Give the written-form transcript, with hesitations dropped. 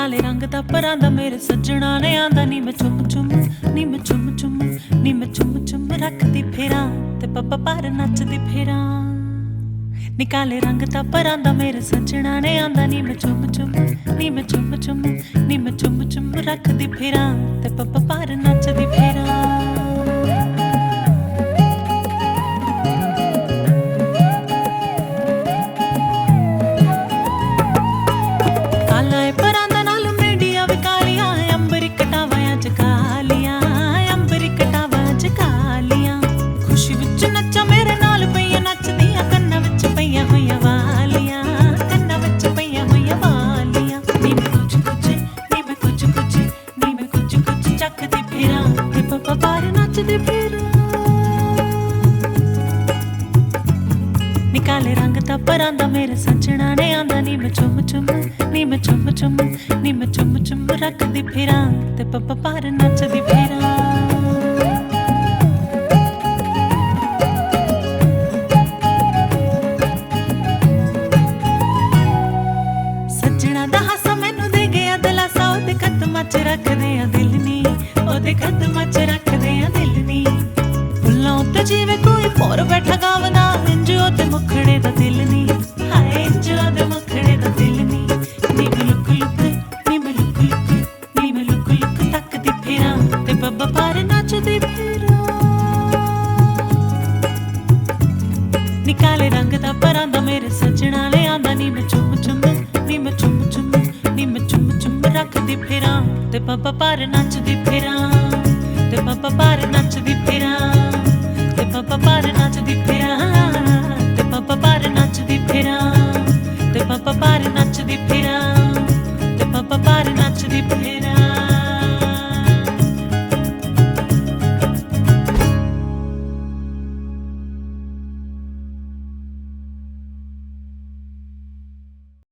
काले रंग दा परांदा मेरे सज्जणा ने आंदा नी मैं चुम चुम नी मैं चुम चुम नी मैं चुम चुम रखदी फेरां ते पप्पा पर नचदी फेरां नी काले रंग दा परांदा मेरे सज्जणा ने आंदा नी मैं चुम चुम नी मैं चुम चुम नी मैं चुम चुम रखदी फेरां ते पप्पा पर नचदी फेरां काले रंग दा परांदा मेरे सज्जणा ने आंदा नी मैं चुम चुम नी मैं चुम चुम नी मैं चुम चुम रखदी फेरां ते पप्पा पर नचदी फेरां सज्जणा दा हासा मैनू दे गया दिलासा ओदे कदमां च रखदे आ दिल नी ओदे कदमां च रखदे आ दिल नी फुल्लां उत्ते जिवें कोई मोर बैठा गावदा ओदे मुखड़े दा दिल नी हाय इंज ओदे मुखड़े दा दिल नी नी मैं लुक लुक नी मैं लुक लुक नी मैं लुक लुक तकदी फेरां ते पप्पा पर नचदी फेरां नी काले रंग दा परांदा मेरे सज्जणा ने आंदा नी मैं चुम चुम नी मैं चुम चुम नी मैं चुम चुम रखदी फेरां ते पप्पा पर नचदी फेरां ते पप्पा पर नचदी फेरां ते पप्पा पर नचदी फेरां पप्पा पर नचदी फेरां ते पप्पा पर नचदी फेरां ते पप्पा पर नचदी फेरां